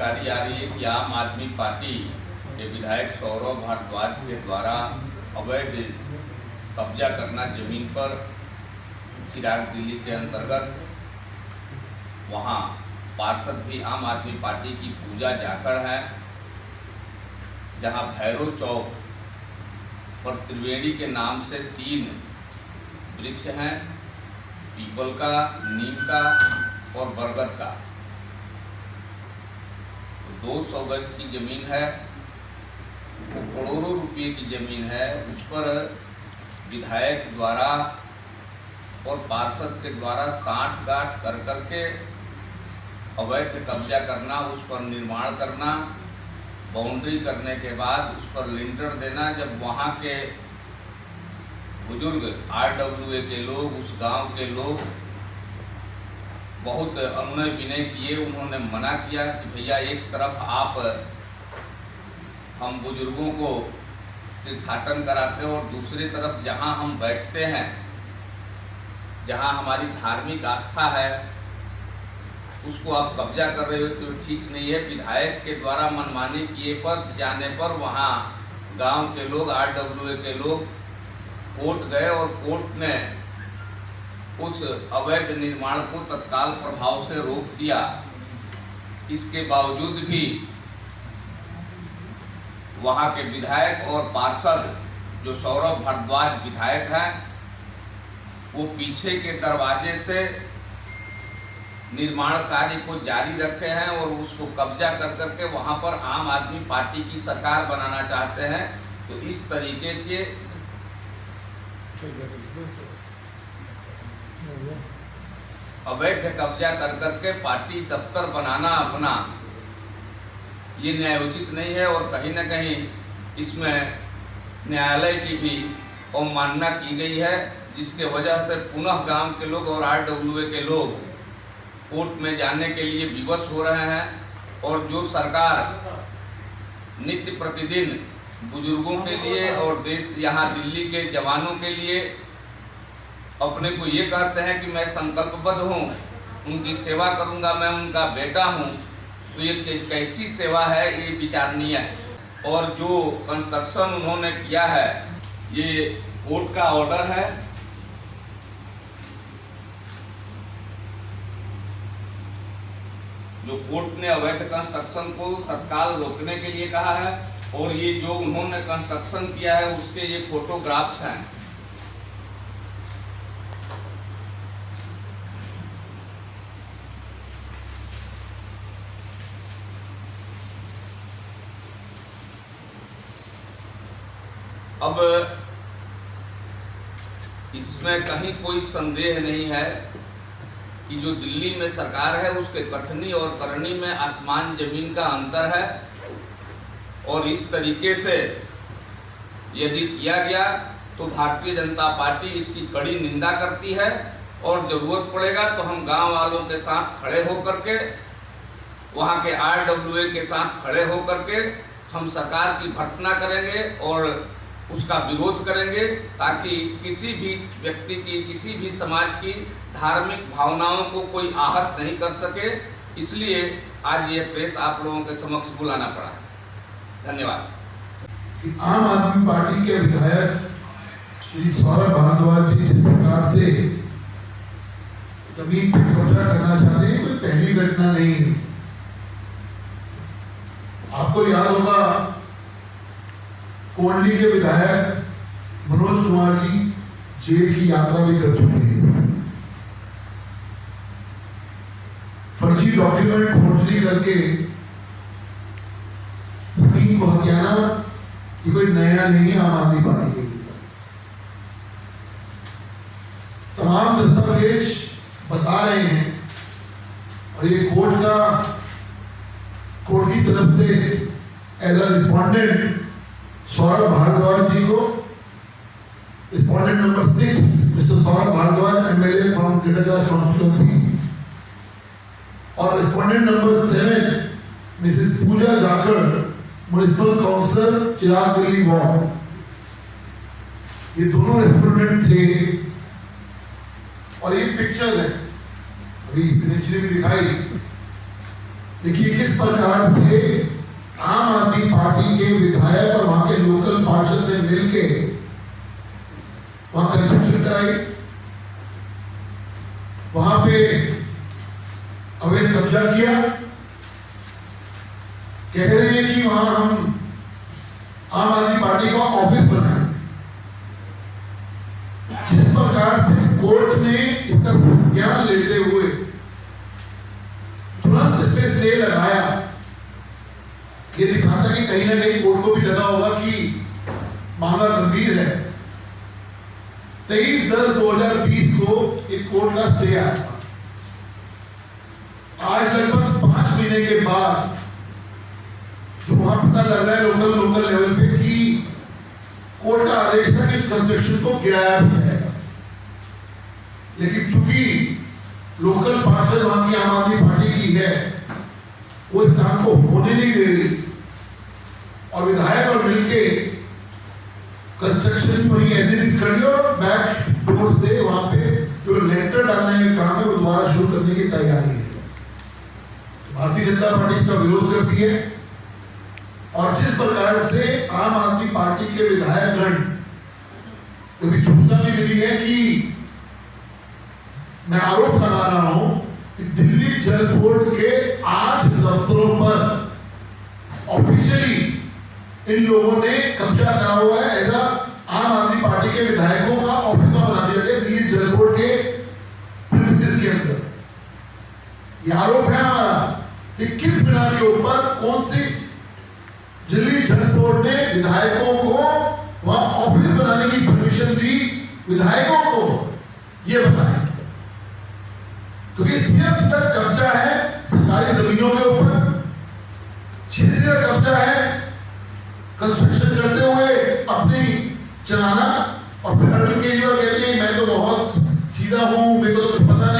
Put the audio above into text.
जानकारी आ रही है कि आम आदमी पार्टी के विधायक सौरभ भारद्वाज के द्वारा अवैध कब्जा करना जमीन पर चिराग दिल्ली के अंतर्गत वहाँ पार्षद भी आम आदमी पार्टी की पूजा जाखड़ है, जहाँ भैरव चौक पर त्रिवेणी के नाम से 3 वृक्ष हैं, पीपल का, नीम का और बरगद का। 200 गज की जमीन है, वो करोड़ों रुपये की जमीन है। उस पर विधायक द्वारा और पार्षद के द्वारा साठ गांठ कर करके अवैध कब्जा करना, उस पर निर्माण करना, बाउंड्री करने के बाद उस पर लिंटर देना। जब वहाँ के बुजुर्ग RWA के लोग, उस गांव के लोग बहुत अनुनय विनय किए, उन्होंने मना किया कि भैया एक तरफ आप हम बुजुर्गों को तीर्थाटन कराते हैं और दूसरी तरफ जहां हम बैठते हैं, जहां हमारी धार्मिक आस्था है, उसको आप कब्जा कर रहे हो तो ठीक नहीं है। विधायक के द्वारा मनमानी किए पर जाने पर वहां गांव के लोग, RWA के लोग कोर्ट गए और कोर्ट ने उस अवैध निर्माण को तत्काल प्रभाव से रोक दिया। इसके बावजूद भी वहां के विधायक और पार्षद जो सौरभ भारद्वाज विधायक हैं, वो पीछे के दरवाजे से निर्माण कार्य को जारी रखे हैं और उसको कब्जा कर करके वहां पर आम आदमी पार्टी की सरकार बनाना चाहते हैं। तो इस तरीके के अवैध कब्जा कर करके पार्टी दफ्तर बनाना अपना, ये न्यायोचित नहीं है और कहीं न कहीं इसमें न्यायालय की भी अवमानना की गई है, जिसके वजह से पुनः गांव के लोग और RWA के लोग कोर्ट में जाने के लिए विवश हो रहे हैं। और जो सरकार नित्य प्रतिदिन बुजुर्गों के लिए और देश यहाँ दिल्ली के जवानों के लिए अपने को ये कहते हैं कि मैं संकल्पबद्ध हूँ, उनकी सेवा करूँगा, मैं उनका बेटा हूँ, तो ये कैसी सेवा है, ये विचारणीय है। और जो कंस्ट्रक्शन उन्होंने किया है, ये कोर्ट का ऑर्डर है। जो कोर्ट ने अवैध कंस्ट्रक्शन को तत्काल रोकने के लिए कहा है, और ये जो उन्होंने कंस्ट्रक्शन किया है उसके ये फोटोग्राफ्स हैं। अब इसमें कहीं कोई संदेह नहीं है कि जो दिल्ली में सरकार है उसके कथनी और करनी में आसमान जमीन का अंतर है। और इस तरीके से यदि किया गया तो भारतीय जनता पार्टी इसकी कड़ी निंदा करती है और जरूरत पड़ेगा तो हम गांव वालों के साथ खड़े होकर के, वहां के RWA के साथ खड़े होकर के हम सरकार की भर्त्सना करेंगे और उसका विरोध करेंगे, ताकि किसी भी व्यक्ति की, किसी भी समाज की धार्मिक भावनाओं को कोई आहत नहीं कर सके। इसलिए आज ये प्रेस आप लोगों के समक्ष बुलाना पड़ा। धन्यवाद। आम आदमी पार्टी के विधायक श्री सौरभ भारद्वाज जी जिस प्रकार से जमीन पर कब्जा करना चाहते हैं, कोई पहली घटना नहीं है। आपको याद होगा कोंडली के विधायक मनोज कुमार जी जेल की यात्रा भी कर चुके हैं। फर्जी डॉक्यूमेंट फोर्जरी करके जमीन को हथियाना ये कोई नया नहीं है आम आदमी पार्टी के लिए। तमाम दस्तावेज बता रहे हैं और ये कोर्ट की तरफ से as a respondent Saurabh Bhardwaj ji को, respondent number 6 Mr Saurabh Bhardwaj MLA from Greater Kailash constituency, और respondent number 7 Mrs Pooja Jakhar municipal councillor Chirag Delhi ward, ये दोनों रेस्पोंडेंट थे। और ये पिक्चर्स हैं, अभी दिनेश जी ने भी दिखाई, देखिए किस प्रकार से आम आदमी पार्टी के विधायक और वहां के लोकल पार्षद ने मिलके वहां कंस्ट्रक्शन कराई, वहां पे अवैध कब्जा किया। कह रहे हैं कि वहां हम आम आदमी पार्टी का ऑफिस बनाए। जिस प्रकार से कोर्ट ने इसका संज्ञान लेते हुए तुरंत इस पे स्टे लगाया, ये दिखाता कि कहीं ना कहीं कोर्ट को भी लगा होगा कि मामला गंभीर है। 23/10/2020 को एक कोर्ट का स्टे आया था। आज लगभग 5 महीने के बाद जो वहां पता लग रहा है लोकल लेवल पे कि कोर्ट का आदेश था कि कंस्ट्रक्शन को गिराया भी जाएगा, लेकिन चूंकि लोकल पार्षद वहां की आम आदमी पार्टी की है, वो इस काम को होने नहीं दे रही और विधायक और मिलके कंस्ट्रक्शन वही एज इट इज कर लिया और बैक डोर से वहां पे जो लेंटर डालने का काम है वो दोबारा शुरू करने की तैयारी है। भारतीय जनता पार्टी इसका विरोध करती है और जिस प्रकार से आम आदमी पार्टी के विधायकगण, जो भी सूचना भी मिली है कि मैं आरोप लगा रहा हूं कि दिल्ली जल बोर्ड के 8 दफ्तरों पर ऑफिशियली इन लोगों ने कब्जा करा हुआ है। ऐसा आम आदमी पार्टी के विधायकों का ऑफिस में बना दिया गया दिल्ली जल बोर्ड के प्रीमिसेस के अंदर। यह आरोप है हमारा कि किस बिना के ऊपर कौन सी दिल्ली जल बोर्ड ने विधायकों को वहां ऑफिस बनाने की परमिशन दी, विधायकों को यह बताया, क्योंकि सीधा कब्जा है सरकारी जमीनों के ऊपर, सीधा कब्जा है कंस्ट्रक्शन करते हुए अपनी चलाना। और फिर अरविंद केजरीवाल कहते हैं मैं तो बहुत सीधा हूं, मेरे को तो कुछ पता